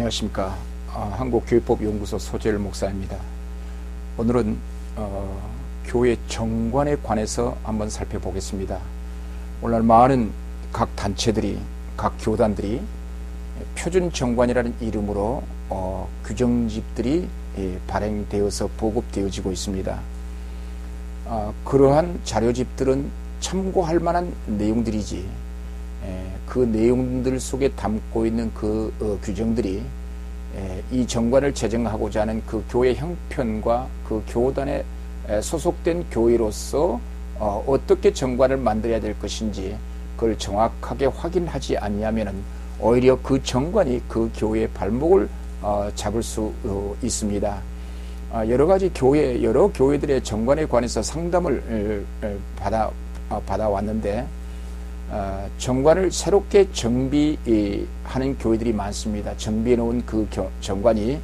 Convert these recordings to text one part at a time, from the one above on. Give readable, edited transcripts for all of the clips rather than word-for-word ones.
안녕하십니까. 한국교회법연구소 소재일 목사입니다. 오늘은 교회 정관에 관해서 한번 살펴보겠습니다. 오늘 많은 각 단체들이, 각 교단들이 표준 정관이라는 이름으로 규정집들이 발행되어서 보급되어지고 있습니다. 그러한 자료집들은 참고할 만한 내용들이지, 그 내용들 속에 담고 있는 그 규정들이 이 정관을 제정하고자 하는 그 교회 형편과 그 교단에 소속된 교회로서 어떻게 정관을 만들어야 될 것인지 그걸 정확하게 확인하지 아니하면은 오히려 그 정관이 그 교회의 발목을 잡을 수 있습니다. 여러 가지 여러 교회들의 정관에 관해서 상담을 받아왔는데, 정관을 새롭게 정비하는 교회들이 많습니다. 정비해 놓은 그 정관이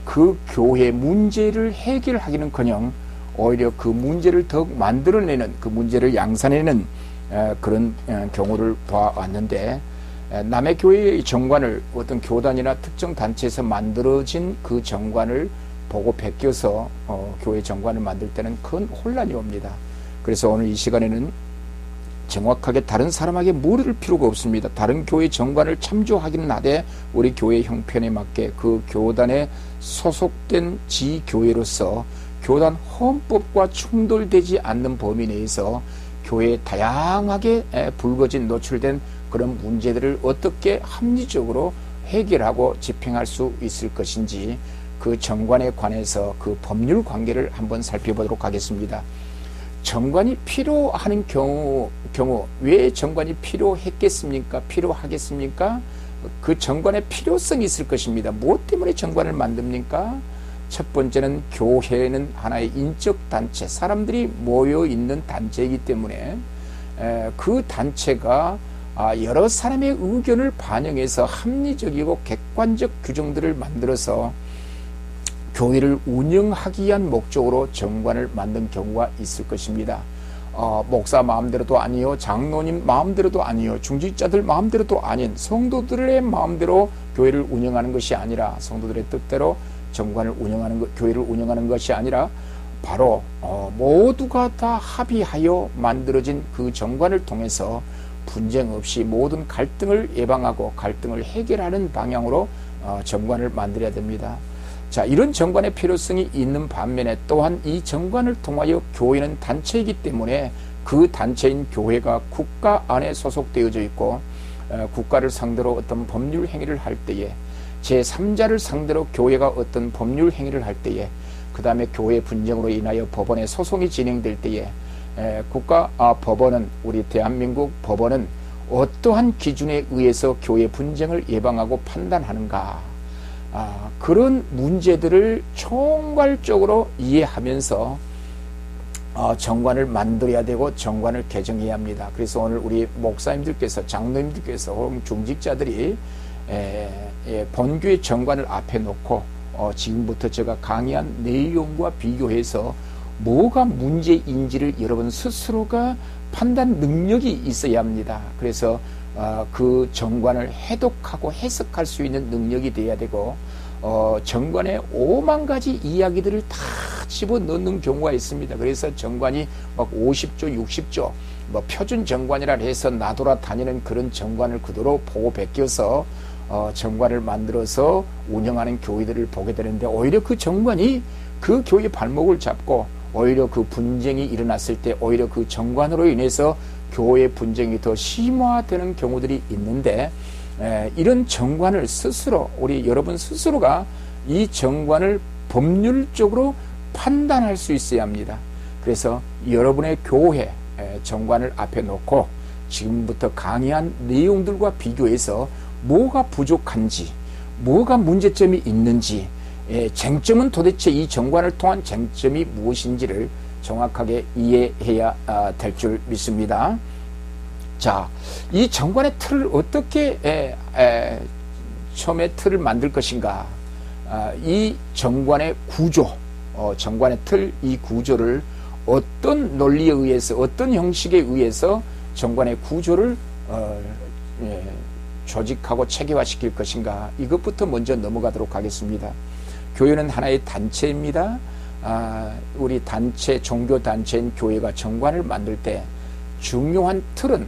그 교회의 문제를 해결하기는커녕 오히려 그 문제를 더욱 만들어내는, 그 문제를 양산해내는 그런 경우를 봐왔는데, 남의 교회의 정관을 어떤 교단이나 특정 단체에서 만들어진 그 정관을 보고 베껴서 교회 정관을 만들 때는 큰 혼란이 옵니다. 그래서 오늘 이 시간에는 정확하게 다른 사람에게 물을 필요가 없습니다. 다른 교회 정관을 참조하기는 하되 우리 교회 형편에 맞게 그 교단에 소속된 지교회로서 교단 헌법과 충돌되지 않는 범위 내에서 교회에 다양하게 불거진 노출된 그런 문제들을 어떻게 합리적으로 해결하고 집행할 수 있을 것인지, 그 정관에 관해서 그 법률 관계를 한번 살펴보도록 하겠습니다. 정관이 필요한 경우 왜 정관이 필요했겠습니까? 필요하겠습니까? 그 정관의 필요성이 있을 것입니다. 무엇 때문에 정관을 만듭니까? 첫 번째는 교회는 하나의 인적 단체, 사람들이 모여 있는 단체이기 때문에 그 단체가 여러 사람의 의견을 반영해서 합리적이고 객관적 규정들을 만들어서 교회를 운영하기 위한 목적으로 정관을 만든 경우가 있을 것입니다. 목사 마음대로도 아니요, 장로님 마음대로도 아니요, 중직자들 마음대로도 아닌 성도들의 마음대로 교회를 운영하는 것이 아니라, 성도들의 뜻대로 정관을 교회를 운영하는 것이 아니라 바로 모두가 다 합의하여 만들어진 그 정관을 통해서 분쟁 없이 모든 갈등을 예방하고 갈등을 해결하는 방향으로 정관을 만들어야 됩니다. 자, 이런 정관의 필요성이 있는 반면에 또한 이 정관을 통하여 교회는 단체이기 때문에 그 단체인 교회가 국가 안에 소속되어져 있고, 국가를 상대로 어떤 법률 행위를 할 때에, 제3자를 상대로 교회가 어떤 법률 행위를 할 때에, 그 다음에 교회 분쟁으로 인하여 법원에 소송이 진행될 때에 법원은, 우리 대한민국 법원은 어떠한 기준에 의해서 교회 분쟁을 예방하고 판단하는가, 그런 문제들을 총괄적으로 이해하면서 정관을 만들어야 되고 정관을 개정해야 합니다. 그래서 오늘 우리 목사님들께서, 장로님들께서, 혹은 중직자들이 본교의 정관을 앞에 놓고 지금부터 제가 강의한 내용과 비교해서 뭐가 문제인지를 여러분 스스로가 판단 능력이 있어야 합니다. 그래서 그 정관을 해독하고 해석할 수 있는 능력이 돼야 되고, 정관에 5만 가지 이야기들을 다 집어넣는 경우가 있습니다. 그래서 정관이 막 50조, 60조, 표준 정관이라 해서 나돌아다니는 그런 정관을 그대로 보고 베껴서 정관을 만들어서 운영하는 교회들을 보게 되는데, 오히려 그 정관이 그 교회의 발목을 잡고, 오히려 그 분쟁이 일어났을 때 오히려 그 정관으로 인해서 교회 분쟁이 더 심화되는 경우들이 있는데, 이런 정관을 스스로, 우리 여러분 스스로가 이 정관을 법률적으로 판단할 수 있어야 합니다. 그래서 여러분의 교회 정관을 앞에 놓고 지금부터 강의한 내용들과 비교해서 뭐가 부족한지, 뭐가 문제점이 있는지, 쟁점은 도대체 이 정관을 통한 쟁점이 무엇인지를 정확하게 이해해야 될 줄 믿습니다. 자, 이 정관의 틀을 어떻게 처음에 틀을 만들 것인가, 이 정관의 구조, 정관의 틀, 이 구조를 어떤 논리에 의해서, 어떤 형식에 의해서 정관의 구조를 조직하고 체계화시킬 것인가, 이것부터 먼저 넘어가도록 하겠습니다. 교회는 하나의 단체입니다. 우리 단체, 종교단체인 교회가 정관을 만들 때 중요한 틀은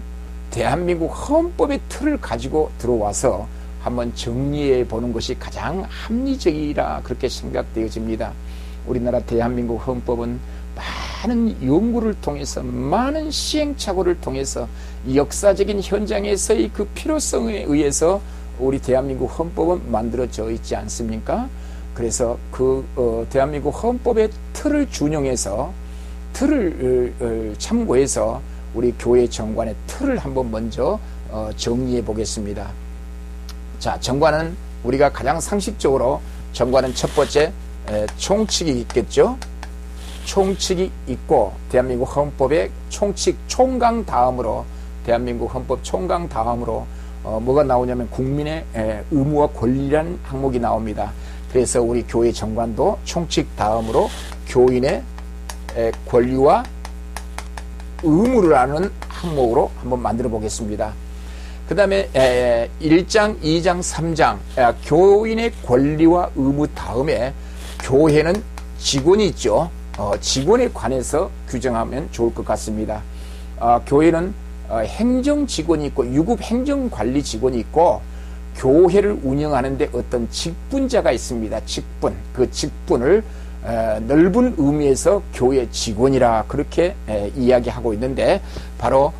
대한민국 헌법의 틀을 가지고 들어와서 한번 정리해 보는 것이 가장 합리적이라 그렇게 생각되어집니다. 우리나라 대한민국 헌법은 많은 연구를 통해서, 많은 시행착오를 통해서, 역사적인 현장에서의 그 필요성에 의해서 우리 대한민국 헌법은 만들어져 있지 않습니까? 그래서 대한민국 헌법의 틀을 준용해서, 틀을 참고해서 우리 교회 정관의 틀을 한번 먼저 정리해 보겠습니다. 자, 정관은 우리가 가장 상식적으로, 정관은 첫 번째 총칙이 있겠죠. 총칙이 있고, 대한민국 헌법의 총칙 총강 다음으로, 대한민국 헌법 총강 다음으로 뭐가 나오냐면 국민의 의무와 권리라는 항목이 나옵니다. 그래서 우리 교회 정관도 총칙 다음으로 교인의 권리와 의무를 아는 항목으로 한번 만들어 보겠습니다. 그 다음에 1장, 2장, 3장 교인의 권리와 의무 다음에 교회는 직원이 있죠. 직원에 관해서 규정하면 좋을 것 같습니다. 교회는 행정 직원이 있고 유급 행정 관리 직원이 있고, 교회를 운영하는데 어떤 직분자가 있습니다. 직분, 그 직분을 넓은 의미에서 교회 직원이라 그렇게 이야기하고 있는데, 바로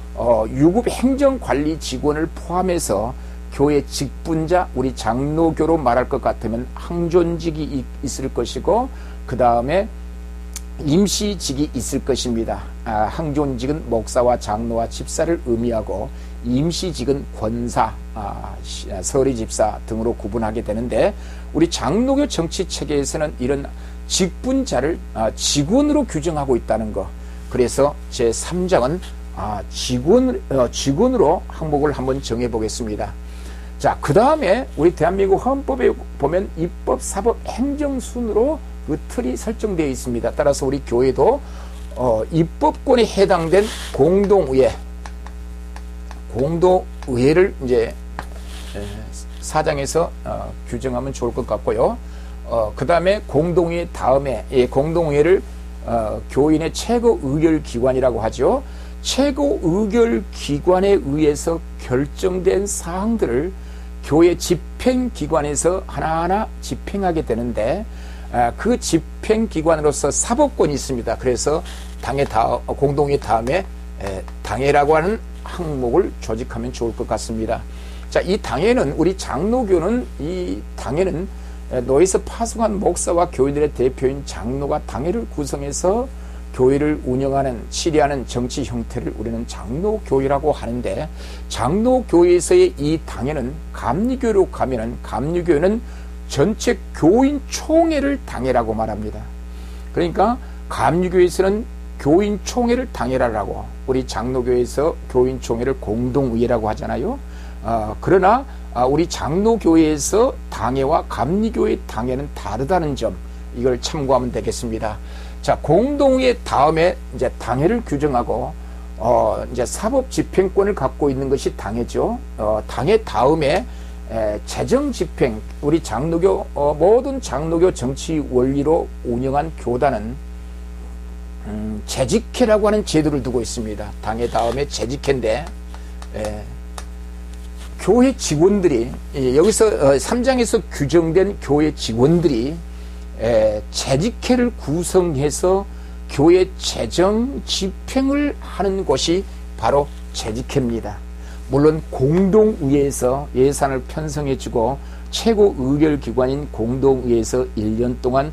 유급 행정 관리 직원을 포함해서 교회 직분자, 우리 장로교로 말할 것 같으면 항존직이 있을 것이고, 그 다음에 임시직이 있을 것입니다. 항존직은 목사와 장로와 집사를 의미하고, 임시직은 권사, 서리집사 등으로 구분하게 되는데, 우리 장로교 정치체계에서는 이런 직분자를 직원으로 규정하고 있다는 것. 그래서 제3장은 직원으로 항목을 한번 정해 보겠습니다. 자, 그 다음에 우리 대한민국 헌법에 보면 입법, 사법, 행정 순으로 그 틀이 설정되어 있습니다. 따라서 우리 교회도 입법권에 해당된 공동의회를 이제 4장에서 규정하면 좋을 것 같고요. 그 다음에 공동의회 다음에 공동의회를 교인의 최고 의결기관이라고 하죠. 최고 의결기관에 의해서 결정된 사항들을 교회 집행기관에서 하나하나 집행하게 되는데, 그 집행기관으로서 사법권이 있습니다. 그래서 공동의회 다음에 당회라고 하는 항목을 조직하면 좋을 것 같습니다. 자, 이 당회는, 우리 장로교는 이 당회는 노예에서 파송한 목사와 교인들의 대표인 장로가 당회를 구성해서 교회를 운영하는, 치리하는 정치 형태를 우리는 장로교회라고 하는데, 장로교회에서의 이 당회는 감리교회로 가면은, 감리교회는 전체 교인 총회를 당회라고 말합니다. 그러니까 감리교회에서는 교인 총회를 당회라고, 우리 장로교회에서 교인 총회를 공동의회라고 하잖아요. 그러나 우리 장로교회에서 당회와 감리교회 당회는 다르다는 점, 이걸 참고하면 되겠습니다. 자, 공동의회 다음에 이제 당회를 규정하고, 이제 사법 집행권을 갖고 있는 것이 당회죠. 당회 다음에 재정 집행, 우리 장로교, 모든 장로교 정치 원리로 운영한 교단은 재직회라고 하는 제도를 두고 있습니다. 당회 다음에 재직회인데, 교회 직원들이, 여기서 3장에서 규정된 교회 직원들이 재직회를 구성해서 교회 재정 집행을 하는 곳이 바로 재직회입니다. 물론 공동의회에서 예산을 편성해주고, 최고 의결기관인 공동의회에서 1년 동안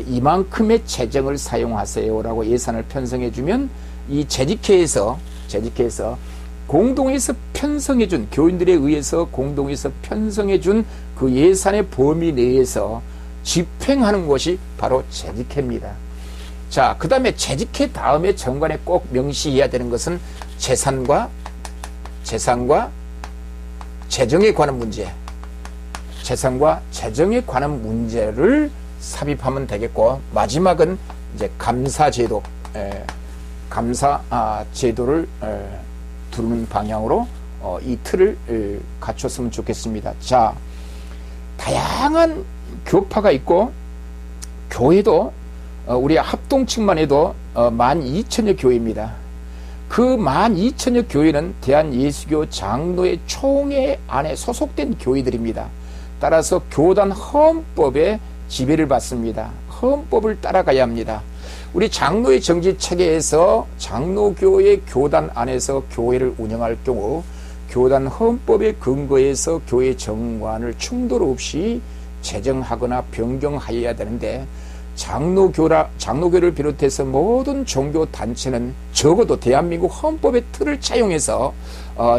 이만큼의 재정을 사용하세요라고 예산을 편성해주면, 이 재직회에서 공동회에서 편성해준, 교인들에 의해서 공동회에서 편성해준 그 예산의 범위 내에서 집행하는 것이 바로 재직회입니다. 자, 그 다음에 재직회 다음에 정관에 꼭 명시해야 되는 것은 재산과 재정에 관한 문제, 재산과 재정에 관한 문제를 삽입하면 되겠고, 마지막은 이제 감사 제도를 두는 방향으로 이 틀을 갖췄으면 좋겠습니다. 자, 다양한 교파가 있고 교회도 우리 합동측만 해도 12,000여 교회입니다. 그 12,000여 교회는 대한예수교 장로회 총회 안에 소속된 교회들입니다. 따라서 교단 헌법에 지배를 받습니다. 헌법을 따라가야 합니다. 우리 장로회 정지 체계에서 장로교회 교단 안에서 교회를 운영할 경우 교단 헌법에 근거해서 교회 정관을 충돌 없이 제정하거나 변경하여야 되는데 장로교를 비롯해서 모든 종교 단체는 적어도 대한민국 헌법의 틀을 차용해서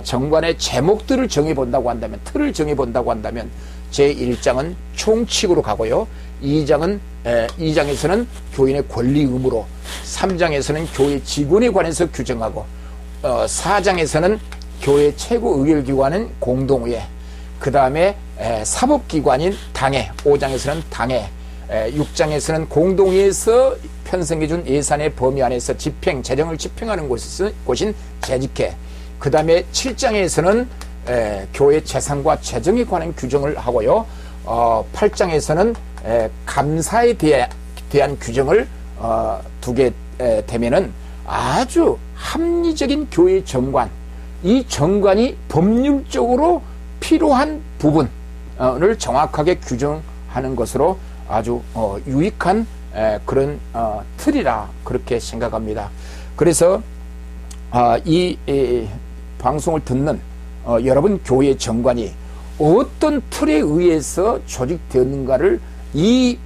정관의 제목들을 정해본다고 한다면 틀을 정해본다고 한다면 제1장은 총칙으로 가고요. 2장에서는 교인의 권리 의무로 3장에서는 교회 직원에 관해서 규정하고 4장에서는 교회 최고 의결기관은 공동의회 그 다음에 사법기관인 당회 5장에서는 당회 6장에서는 공동회에서 편성해준 예산의 범위 안에서 재정을 집행하는 곳인 재직회 그 다음에 7장에서는 교회 재산과 재정에 관한 규정을 하고요. 8장에서는 감사에 대한 규정을 두게 되면은 아주 합리적인 교회 정관, 이 정관이 법률적으로 필요한 부분을 정확하게 규정하는 것으로 아주 유익한 그런 틀이라 그렇게 생각합니다. 그래서 이 방송을 듣는 여러분 교회 정관이 어떤 틀에 의해서 조직되었는가를 이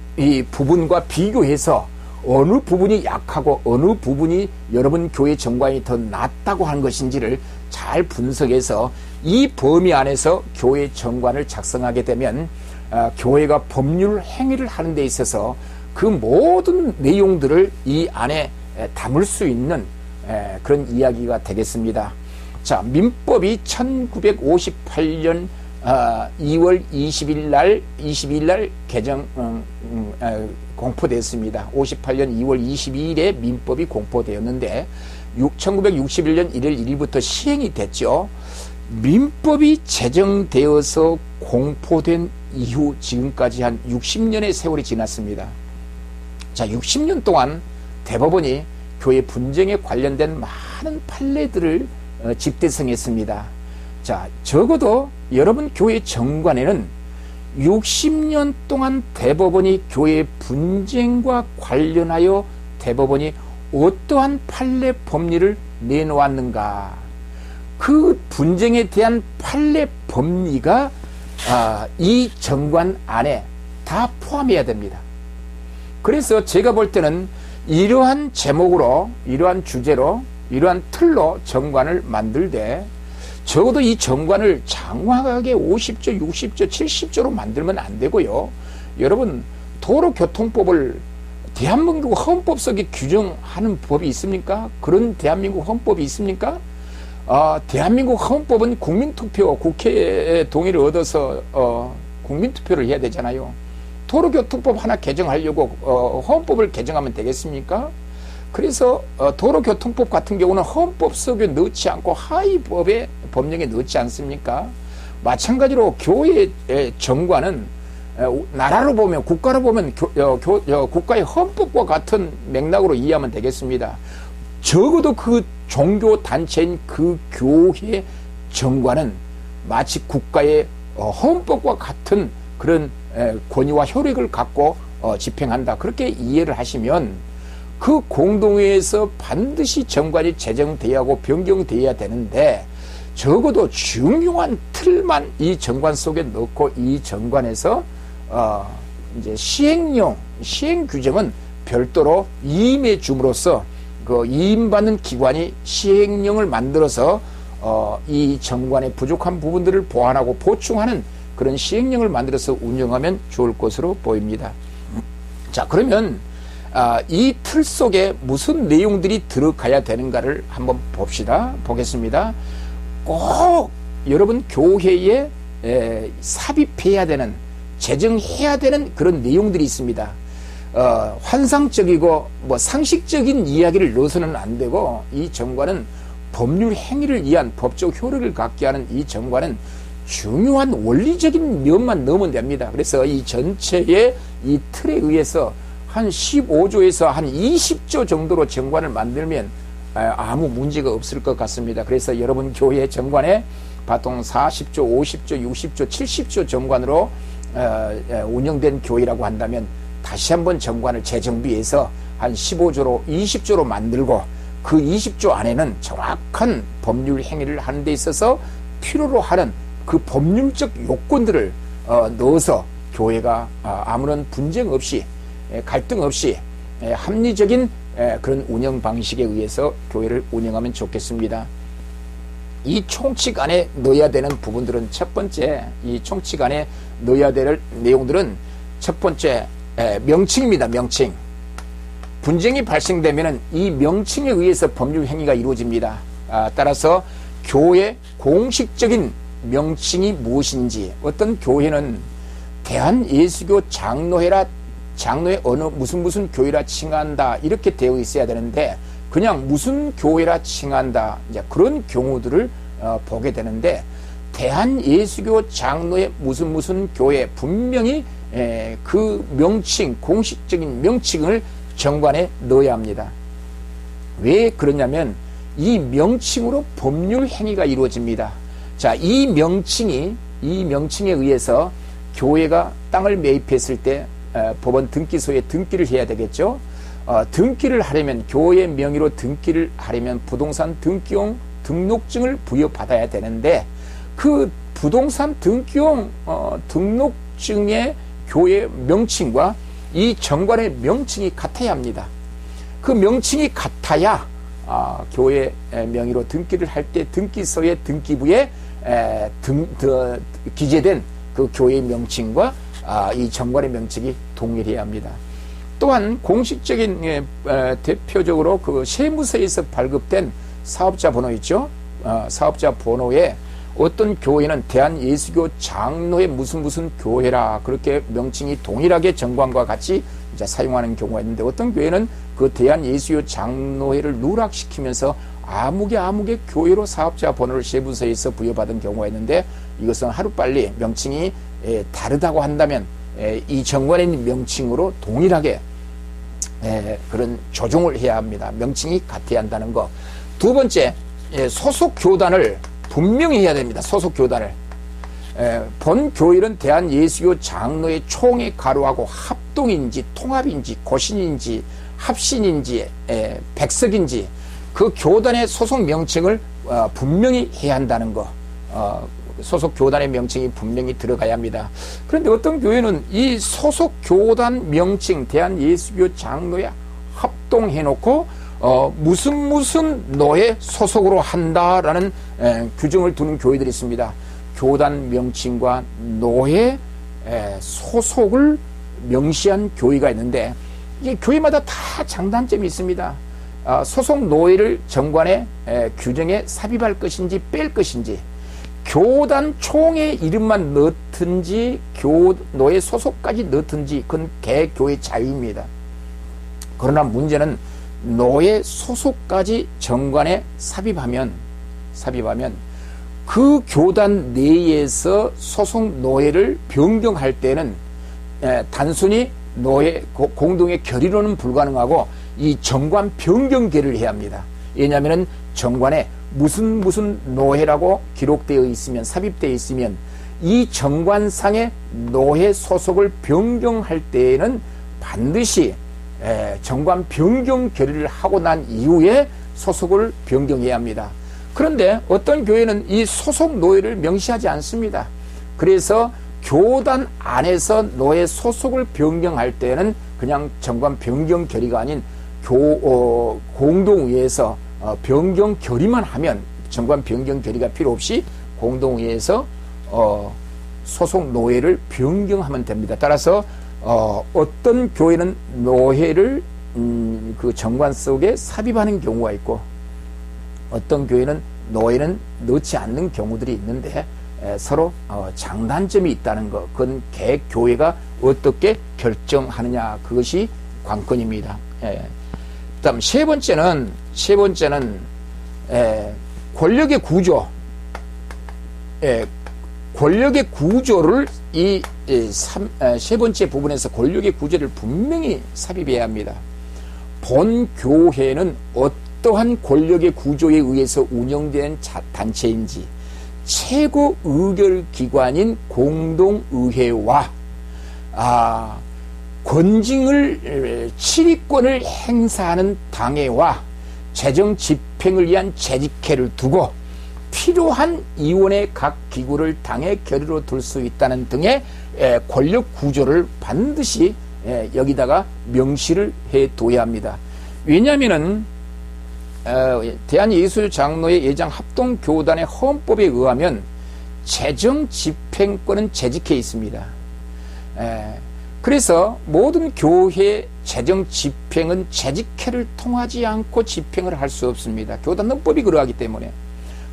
부분과 비교해서 어느 부분이 약하고 어느 부분이 여러분 교회 정관이 더 낫다고 하는 것인지를 잘 분석해서 이 범위 안에서 교회 정관을 작성하게 되면 교회가 법률 행위를 하는 데 있어서 그 모든 내용들을 이 안에 담을 수 있는 그런 이야기가 되겠습니다. 자, 민법이 1958년 2월 20일 날 개정 공포됐습니다. 58년 2월 22일에 민법이 공포되었는데 1961년 1월 1일부터 시행이 됐죠. 민법이 제정되어서 공포된 이후 지금까지 한 60년의 세월이 지났습니다. 자, 60년 동안 대법원이 교회 분쟁에 관련된 많은 판례들을 집대성했습니다. 자, 적어도 여러분 교회 정관에는 60년 동안 대법원이 교회 분쟁과 관련하여 대법원이 어떠한 판례 법리를 내놓았는가, 그 분쟁에 대한 판례 법리가 이 정관 안에 다 포함해야 됩니다. 그래서 제가 볼 때는 이러한 제목으로, 이러한 주제로, 이러한 틀로 정관을 만들되 적어도 이 정관을 장황하게 50조, 60조, 70조로 만들면 안 되고요. 여러분, 도로교통법을 대한민국 헌법 속에 규정하는 법이 있습니까? 그런 대한민국 헌법이 있습니까? 대한민국 헌법은 국민투표, 국회의 동의를 얻어서 국민투표를 해야 되잖아요. 도로교통법 하나 개정하려고 헌법을 개정하면 되겠습니까? 그래서 도로교통법 같은 경우는 헌법 속에 넣지 않고 하위법의 법령에 넣지 않습니까? 마찬가지로 교회의 정관은 나라로 보면, 국가로 보면 국가의 헌법과 같은 맥락으로 이해하면 되겠습니다. 적어도 그 종교 단체인 그 교회 정관은 마치 국가의 헌법과 같은 그런 권위와 효력을 갖고 집행한다. 그렇게 이해를 하시면 그 공동회에서 반드시 정관이 제정돼야 하고 변경돼야 되는데 적어도 중요한 틀만 이 정관 속에 넣고 이 정관에서 이제 시행 규정은 별도로 이임해 줌으로써 그 이임받는 기관이 시행령을 만들어서 이 정관의 부족한 부분들을 보완하고 보충하는 그런 시행령을 만들어서 운영하면 좋을 것으로 보입니다. 자, 그러면 이 틀 속에 무슨 내용들이 들어가야 되는가를 한번 보겠습니다. 꼭 여러분 교회에 삽입해야 되는, 제정해야 되는 그런 내용들이 있습니다. 환상적이고 상식적인 이야기를 넣어서는 안 되고 이 정관은 법률 행위를 위한 법적 효력을 갖게 하는 이 정관은 중요한 원리적인 면만 넣으면 됩니다. 그래서 이 전체의 이 틀에 의해서 한 15조에서 한 20조 정도로 정관을 만들면 아무 문제가 없을 것 같습니다. 그래서 여러분 교회 정관에 보통 40조, 50조, 60조, 70조 정관으로 운영된 교회라고 한다면 다시 한번 정관을 재정비해서 한 15조로 20조로 만들고 그 20조 안에는 정확한 법률 행위를 하는 데 있어서 필요로 하는 그 법률적 요건들을 넣어서 교회가 아무런 분쟁 없이 갈등 없이 합리적인 그런 운영 방식에 의해서 교회를 운영하면 좋겠습니다. 이 총칙 안에 넣어야 되는 부분들은 첫 번째, 이 총칙 안에 넣어야 될 내용들은 첫 번째 명칭입니다. 명칭. 분쟁이 발생되면 이 명칭에 의해서 법률 행위가 이루어집니다. 따라서 교회 공식적인 명칭이 무엇인지, 어떤 교회는 대한예수교 장로회라, 장로회 어느 무슨 교회라 칭한다 이렇게 되어 있어야 되는데 그냥 무슨 교회라 칭한다, 이제 그런 경우들을 보게 되는데, 대한예수교 장로회 무슨 교회 분명히 그 명칭, 공식적인 명칭을 정관에 넣어야 합니다. 왜 그러냐면 이 명칭으로 법률 행위가 이루어집니다. 자, 이 명칭에 의해서 교회가 땅을 매입했을 때 법원 등기소에 등기를 해야 되겠죠. 등기를 하려면, 교회 명의로 등기를 하려면 부동산 등기용 등록증을 부여받아야 되는데, 그 부동산 등기용 등록증의 교회 명칭과 이 정관의 명칭이 같아야 합니다. 그 명칭이 같아야 교회 명의로 등기를 할 때 등기소의 등기부에 기재된 그 교회의 명칭과 이 정관의 명칭이 동일해야 합니다. 또한 공식적인 대표적으로 그 세무서에서 발급된 사업자 번호 있죠. 사업자 번호에 어떤 교회는 대한예수교 장로회 무슨 교회라 그렇게 명칭이 동일하게 정관과 같이 이제 사용하는 경우가 있는데, 어떤 교회는 그 대한예수교 장로회를 누락시키면서 아무개 교회로 사업자 번호를 세무서에서 부여받은 경우가 있는데, 이것은 하루빨리 명칭이 다르다고 한다면 이 정관의 명칭으로 동일하게 그런 조정을 해야 합니다. 명칭이 같아야 한다는 거. 두 번째, 소속 교단을 분명히 해야 됩니다. 소속 교단을. 본 교회는 대한예수교 장로회 총회 가로하고 합동인지 통합인지 고신인지 합신인지 백석인지 그 교단의 소속 명칭을 분명히 해야 한다는 거. 소속 교단의 명칭이 분명히 들어가야 합니다. 그런데 어떤 교회는 이 소속 교단 명칭 대한예수교 장로회 합동해놓고 무슨 노회 소속으로 한다라는 규정을 두는 교회들이 있습니다. 교단 명칭과 노회 소속을 명시한 교회가 있는데, 이게 교회마다 다 장단점이 있습니다. 소속 노회를 정관의 규정에 삽입할 것인지 뺄 것인지, 교단 총회 이름만 넣든지 노회 소속까지 넣든지 그건 개교의 자유입니다. 그러나 문제는 노회 소속까지 정관에 삽입하면 그 교단 내에서 소속 노회를 변경할 때는 단순히 노회 공동의 결의로는 불가능하고 이 정관 변경 결의를 해야 합니다. 왜냐하면 정관에 무슨 노회라고 기록되어 있으면, 삽입되어 있으면 이 정관상의 노회 소속을 변경할 때에는 반드시 정관 변경 결의를 하고 난 이후에 소속을 변경해야 합니다. 그런데 어떤 교회는 이 소속 노회를 명시하지 않습니다. 그래서 교단 안에서 노회 소속을 변경할 때는 그냥 정관 변경 결의가 아닌 공동회에서 변경 결의만 하면, 정관 변경 결의가 필요 없이 공동회에서 소속 노회를 변경하면 됩니다. 따라서 어떤 교회는 노회를 그 정관 속에 삽입하는 경우가 있고, 어떤 교회는 노회는 넣지 않는 경우들이 있는데 서로 장단점이 있다는 것, 그건 개 교회가 어떻게 결정하느냐, 그것이 관건입니다. 그다음 세 번째는 권력의 구조, 권력의 구조를 세 번째 부분에서 권력의 구조를 분명히 삽입해야 합니다. 본 교회는 어떠한 권력의 구조에 의해서 운영된 단체인지 최고 의결기관인 공동의회와 권징을 치리권을 행사하는 당회와 재정 집행을 위한 재직회를 두고 필요한 이원의 각 기구를 당의 결의로 둘 수 있다는 등의 권력 구조를 반드시 여기다가 명시를 해둬야 합니다. 왜냐하면은 대한예수장로회 예장 합동교단의 헌법에 의하면 재정 집행권은 재직회에 있습니다. 그래서 모든 교회 재정 집행은 재직회를 통하지 않고 집행을 할 수 없습니다. 교단 헌법이 그러하기 때문에.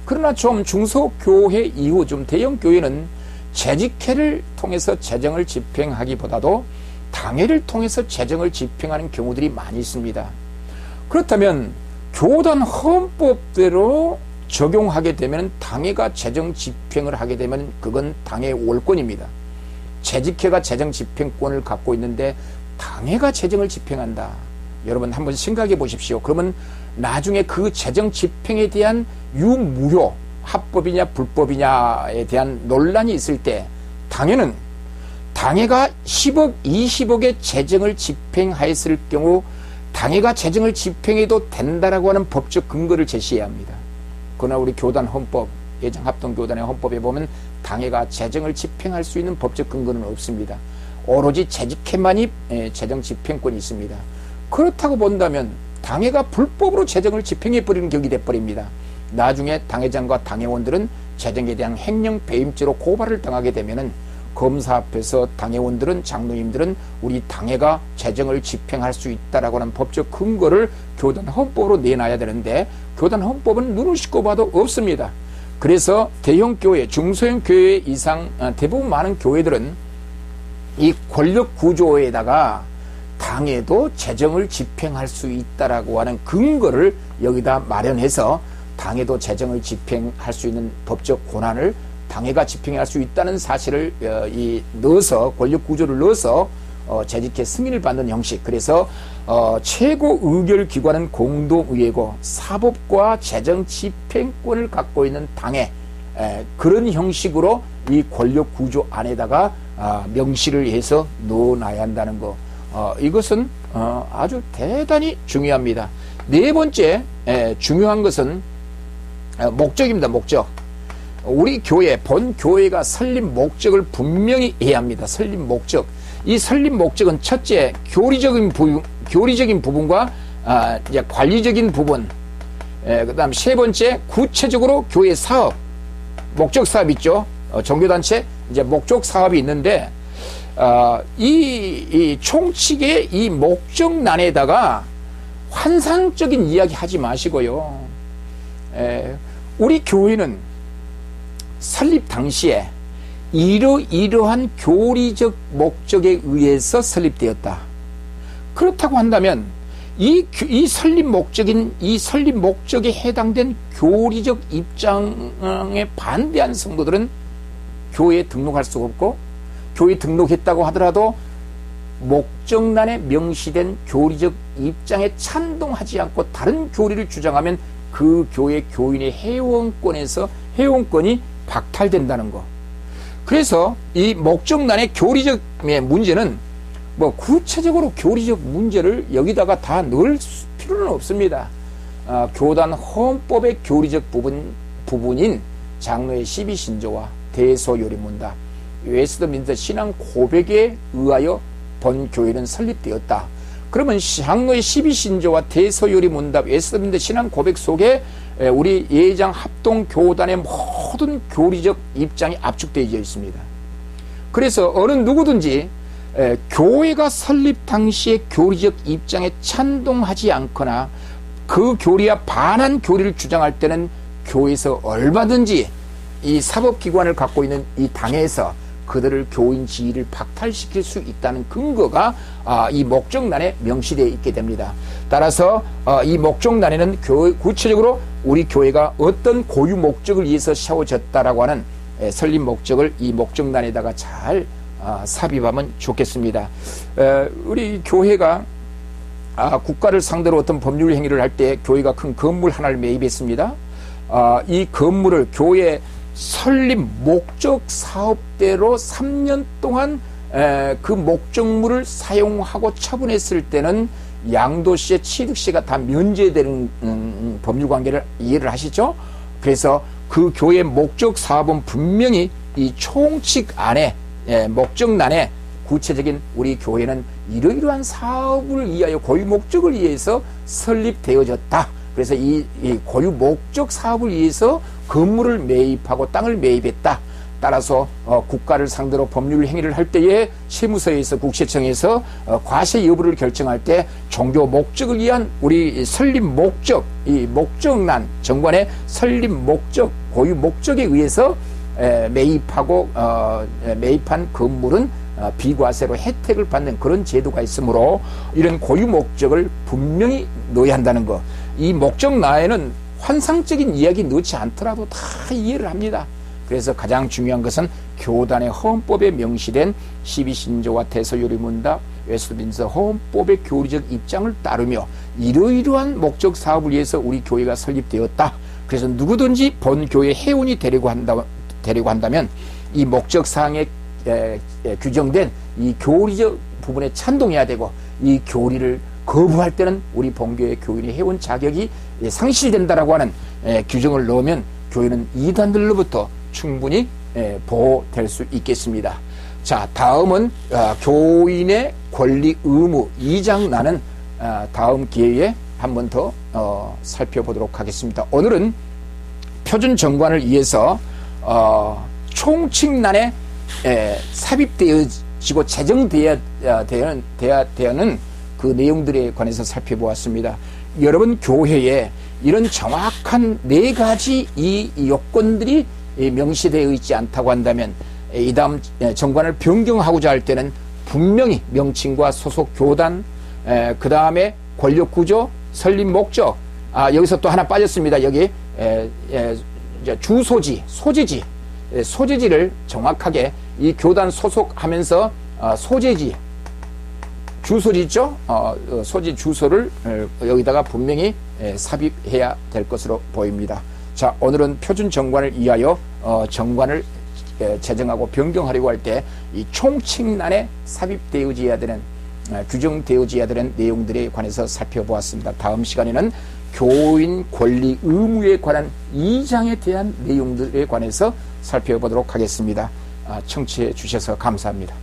그러나 좀 중소교회 이후 좀 대형교회는 재직회를 통해서 재정을 집행하기보다도 당회를 통해서 재정을 집행하는 경우들이 많이 있습니다. 그렇다면 교단 헌법대로 적용하게 되면 당회가 재정 집행을 하게 되면 그건 당의 월권입니다. 재직회가 재정 집행권을 갖고 있는데 당회가 재정을 집행한다. 여러분 한번 생각해 보십시오. 그러면 나중에 그 재정 집행에 대한 유무효, 합법이냐 불법이냐에 대한 논란이 있을 때 당회가 10억, 20억의 재정을 집행하였을 경우 당회가 재정을 집행해도 된다라고 하는 법적 근거를 제시해야 합니다. 그러나 우리 교단 헌법, 예정합동교단의 헌법에 보면 당회가 재정을 집행할 수 있는 법적 근거는 없습니다. 오로지 재직회만이 재정 집행권이 있습니다. 그렇다고 본다면 당회가 불법으로 재정을 집행해버리는 격이 돼버립니다. 나중에 당회장과 당회원들은 재정에 대한 횡령 배임죄로 고발을 당하게 되면은 검사 앞에서 당회원들은, 장로님들은 우리 당회가 재정을 집행할 수 있다라고 하는 법적 근거를 교단 헌법으로 내놔야 되는데 교단 헌법은 눈을 씻고 봐도 없습니다. 그래서 대형 교회, 중소형 교회 이상 대부분 많은 교회들은 이 권력 구조에다가 당회도 재정을 집행할 수 있다라고 하는 근거를 여기다 마련해서 당회도 재정을 집행할 수 있는 법적 권한을 당회가 집행할 수 있다는 사실을 넣어서 권력 구조를 넣어서 재직회 승인을 받는 형식. 그래서 최고 의결 기관은 공동의회고 사법과 재정 집행권을 갖고 있는 당회, 그런 형식으로 이 권력 구조 안에다가 명시를 해서 넣어놔야 한다는 거. 이것은 아주 대단히 중요합니다. 네 번째 중요한 것은 목적입니다. 목적. 우리 교회, 본 교회가 설립 목적을 분명히 해야 합니다. 설립 목적. 이 설립 목적은 첫째, 교리적인 부분과 이제 관리적인 부분. 그다음 세 번째, 구체적으로 교회 사업, 목적 사업 있죠. 종교단체 이제 목적 사업이 있는데 이 총칙의 이 목적란에다가 환상적인 이야기 하지 마시고요. 우리 교회는 설립 당시에 이러한 교리적 목적에 의해서 설립되었다. 그렇다고 한다면 이 설립 목적에 해당된 교리적 입장에 반대한 성도들은 교회에 등록할 수가 없고, 교회에 등록했다고 하더라도 목적란에 명시된 교리적 입장에 찬동하지 않고 다른 교리를 주장하면 그 교회 교인의 회원권이 박탈된다는 거. 그래서 이 목적란의 교리적 문제는 뭐 구체적으로 교리적 문제를 여기다가 다 넣을 필요는 없습니다. 교단 헌법의 교리적 부분인 장로의 12신조와 대소요리문답, 웨스트민스터 신앙 고백에 의하여 본 교회는 설립되었다. 그러면 장로의 12신조와 대소요리문답, 웨스트민스터 신앙 고백 속에 우리 예장 합동교단의 모든 교리적 입장이 압축되어 있습니다. 그래서 어느 누구든지 교회가 설립 당시의 교리적 입장에 찬동하지 않거나 그 교리와 반한 교리를 주장할 때는 교회에서 얼마든지 이 사법기관을 갖고 있는 이 당에서 그들을 교인 지위를 박탈시킬 수 있다는 근거가 이 목적란에 명시되어 있게 됩니다. 따라서 이 목적란에는 구체적으로 우리 교회가 어떤 고유 목적을 위해서 세워졌다라고 하는 설립 목적을 이 목적란에다가 잘 삽입하면 좋겠습니다. 우리 교회가 국가를 상대로 어떤 법률 행위를 할 때 교회가 큰 건물 하나를 매입했습니다. 이 건물을 교회 설립 목적 사업대로 3년 동안 그 목적물을 사용하고 처분했을 때는 양도세, 취득세가 다 면제되는 법률 관계를 이해를 하시죠? 그래서 그 교회 목적 사업은 분명히 이 총칙 안에 목적란에 구체적인 우리 교회는 이러이러한 사업을 위하여 고유 목적을 위해서 설립되어졌다. 그래서 이 고유 목적 사업을 위해서 건물을 매입하고 땅을 매입했다. 따라서 국가를 상대로 법률 행위를 할 때에 세무서에서 국세청에서 과세 여부를 결정할 때 종교 목적을 위한 우리 설립 목적, 이 목적란 정관의 설립 목적, 고유 목적에 의해서 매입하고 매입한 건물은 비과세로 혜택을 받는 그런 제도가 있으므로 이런 고유 목적을 분명히 넣어야 한다는 것. 이 목적란에는 환상적인 이야기 넣지 않더라도 다 이해를 합니다. 그래서 가장 중요한 것은 교단의 헌법에 명시된 12신조와 대서요리문답, 웨스트민스터 헌법의 교리적 입장을 따르며 이러이러한 목적 사업을 위해서 우리 교회가 설립되었다. 그래서 누구든지 본교회 회원이 되려고 한다면 이 목적 사항에 규정된 이 교리적 부분에 찬동해야 되고, 이 교리를 거부할 때는 우리 본교회 교인의 회원 자격이 상실된다라고 하는 규정을 넣으면 교회는 이단들로부터 충분히 보호될 수 있겠습니다. 자, 다음은 교인의 권리 의무 2장 나는 다음 기회에 한 번 더 살펴보도록 하겠습니다. 오늘은 표준 정관을 위해서 총칙란에 삽입되어지고 제정되어야 되는 그 내용들에 관해서 살펴보았습니다. 여러분 교회에 이런 정확한 4가지 이 요건들이 명시되어 있지 않다고 한다면 이 다음 정관을 변경하고자 할 때는 분명히 명칭과 소속 교단, 그 다음에 권력구조, 설립 목적, 여기서 또 하나 빠졌습니다. 여기 주소지, 소재지를 정확하게 이 교단 소속하면서 소재지, 주소지 있죠? 소재 주소를 여기다가 분명히 삽입해야 될 것으로 보입니다. 자, 오늘은 표준 정관을 위하여 정관을 제정하고 변경하려고 할 때 이 총칙란에 삽입되어져야 되는 규정되어져야 되는 내용들에 관해서 살펴보았습니다. 다음 시간에는 교인 권리 의무에 관한 2장에 대한 내용들에 관해서 살펴보도록 하겠습니다. 청취해 주셔서 감사합니다.